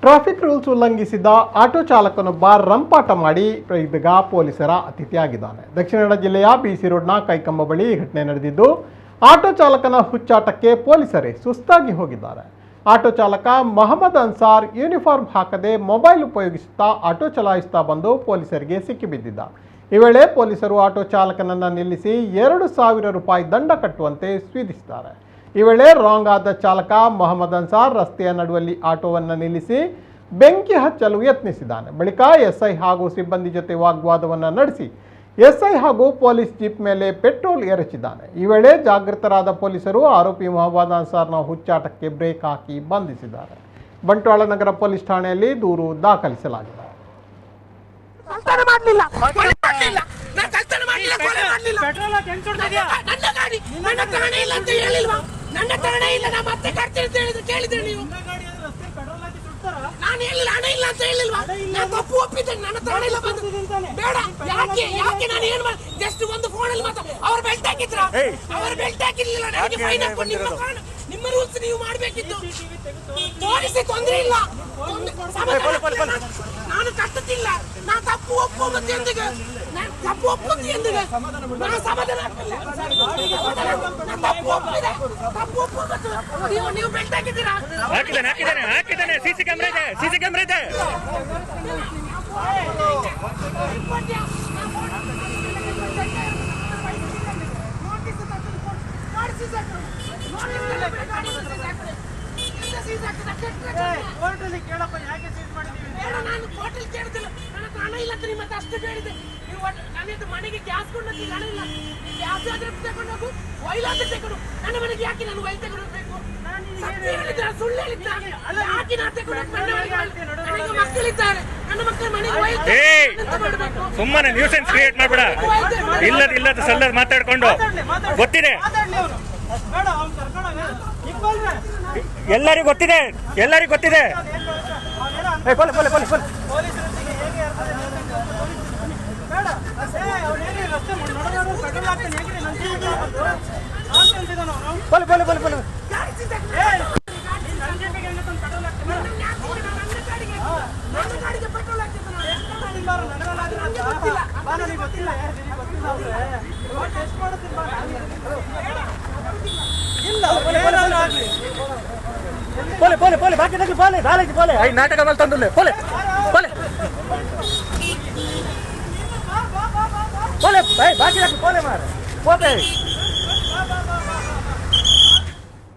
Traffic rules ಉಲ್ಲಂಘಿಸಿದ auto ಚಾಲಕನೊಬ್ಬ ರಂಪಾಟ ಮಾಡಿ ಇದೀಗ ಪೊಲೀಸರ ಅತಿಥಿಯಾಗಿದ್ದಾನೆ. ದಕ್ಷಿಣ ಕನ್ನಡ ಜಿಲ್ಲೆಯ ಬಿಸಿ ರೋಡ್ನ ಕೈಕಂಬ ಬಳಿ ಘಟನೆ ನಡೆದಿದ್ದು, ಆಟೋ ಚಾಲಕನ ಹುಚ್ಚಾಟಕ್ಕೆ ಪೊಲೀಸರೇ ಸುಸ್ತಾಗಿ ಹೋಗಿದ್ದಾರೆ. ಆಟೋ ಚಾಲಕ ಮೊಹಮ್ಮದ್ ಅನ್ಸಾರ್ ಯೂನಿಫಾರ್ಮ್ ಹಾಕದೆ ಮೊಬೈಲ್ ಉಪಯೋಗಿಸುತ್ತಾ ಆಟೋ ಚಲಾಯಿಸುತ್ತಾ ಬಂದು ಪೊಲೀಸರಿಗೆ ಸಿಕ್ಕಿಬಿದ್ದಿದ್ದ. ಈ ವೇಳೆ ಪೊಲೀಸರು ಆಟೋ ಚಾಲಕನನ್ನು ನಿಲ್ಲಿಸಿ 2,000 ರೂಪಾಯಿ ದಂಡ ಕಟ್ಟುವಂತೆ ವಿಧಿಸಿದ್ದಾರೆ. ಈ ವೇಳೆ ರಾಂಗ್ ಆದ ಚಾಲಕ ಮೊಹಮ್ಮದ್ ಅನ್ಸಾರ್ ರಸ್ತೆಯ ನಡುವಲ್ಲಿ ಆಟೋವನ್ನು ನಿಲ್ಲಿಸಿ ಬೆಂಕಿ ಹಚ್ಚಲು ಯತ್ನಿಸಿದ್ದಾನೆ. ಬಳಿಕ ಎಸ್ಐ ಹಾಗೂ ಸಿಬ್ಬಂದಿ ಜೊತೆ ವಾಗ್ವಾದವನ್ನು ನಡೆಸಿ ಎಸ್ಐ ಹಾಗೂ ಪೊಲೀಸ್ ಜೀಪ್ ಮೇಲೆ ಪೆಟ್ರೋಲ್ ಎರಚಿದ್ದಾನೆ. ಈ ವೇಳೆ ಜಾಗೃತರಾದ ಪೊಲೀಸರು ಆರೋಪಿ ಮೊಹಮ್ಮದ್ ಅನ್ಸಾರ್ನ ಹುಚ್ಚಾಟಕ್ಕೆ ಬ್ರೇಕ್ ಹಾಕಿ ಬಂಧಿಸಿದ್ದಾರೆ. ಬಂಟ್ವಾಳ ನಗರ ಪೊಲೀಸ್ ಠಾಣೆಯಲ್ಲಿ ದೂರು ದಾಖಲಿಸಲಾಗಿದೆ. ನನ್ನ ಕಾರಣ ಇಲ್ಲ, ನಾ ಮತ್ತೆ ಕಟ್ತೀನಿ ಅಂತ ಕೇಳಿದ್ರೆ ನೀವು ನಾನು ಹೇಳಿಲ್ಲ, ಹಣ ಇಲ್ಲ ಅಂತ ಹೇಳಿಲ್ವಾ? ನಾನು ತಪ್ಪು ಒಪ್ಪಿದ್ದೇನೆ, ನನ್ನ ಕಾರಣ ಇಲ್ಲ ಬಂದು ಬೇಡ. ಯಾಕೆ ನಾನು ಏನು ಜಸ್ಟ್ ಒಂದು ಫೋನಲ್ಲಿ ಅವ್ರ ಬೆಲ್ಟ್ ಹಾಕಿದ್ರ, ಅವ್ರ ಬೆಲ್ಟ್ ಹಾಕಿರ್ಲಿಲ್ಲ, ನನಗೆ ಫೈನ್ ಹಾಕೊಂಡು ನಿಮ್ಮ ರೂಲ್ಸ್ ನೀವು ಮಾಡಬೇಕಿತ್ತು. ತೋರಿಸಿ ತೊಂದರೆ ಇಲ್ಲ, ನಾನು ಕಟ್ಟುತ್ತಿಲ್ಲ, ನಾನು ತಪ್ಪು ಒಪ್ಪುವುದು ಎಂದಿಗೆ, ನಾನು ತಪ್ಪು ಒಪ್ಪುವುದು ಎಂದಿಗೆ ನಾನು ಸಮಾಧಾನ ತಪ್ಪು ಒಪ್ಪಿದೆ, ತಪ್ಪು ಒಪ್ಪುವುದು. ನೀವು ಬೆಲ್ಟ್ ಹಾಕಿದ್ದೀರಾ? ಹಾಕಿದ್ದಾನೆ. ಸಿಸಿ ಕ್ಯಾಮೆರಾ ಇದೆ. ನಾನು ಹೋಟೆಲ್ ಕೇಳಿದಿಲ್ಲ, ನನ್ನ ಹಣ ಇಲ್ಲ ಅಂತ ನಿಮ್ಮ ಅಷ್ಟು ಕೇಳಿದೆ. ನೀವು ನನ್ನ ಮನೆಗೆ ಗ್ಯಾಸ್ ಕೊಂಡೋಗಿ ಹಣ ಇಲ್ಲ, ಗ್ಯಾಸ್ ಆದ್ರೆ ತಗೊಂಡು ಹೋಗು, ಆಯಿಲ್ ಆದ್ರೆ ತಗೊಂಡು. ನನ್ನ ಮನೆಗೆ ಯಾಕೆ ನಾನು ಆಯಿಲ್ ತಗೊಂಡು ಹೋಗ್ಬೇಕು? ಸುಳ್ಳು ಹೇಳಿದ್ದ, ಯಾಕೆ ನಾನು ತಗೊಂಡು ಮಕ್ಕಳಿದ್ದಾರೆ, ನನ್ನ ಮಕ್ಕಳ ಮನೆಗೆ ಸುಮ್ಮನೆ ನ್ಯೂಸೆನ್ಸ್ ಕ್ರಿಯೇಟ್ ಮಾಡ್ಬೇಡ. ಇಲ್ಲದ ಸಲ್ಲರ್ ಮಾತಾಡ್ಕೊಂಡು ಗೊತ್ತಿದೆ, ಎಲ್ಲರಿಗೂ ಗೊತ್ತಿದೆ. ನಾಟಕ ಮೇಲೆ ತಂದು ಬಾಕಿ ಮಾರ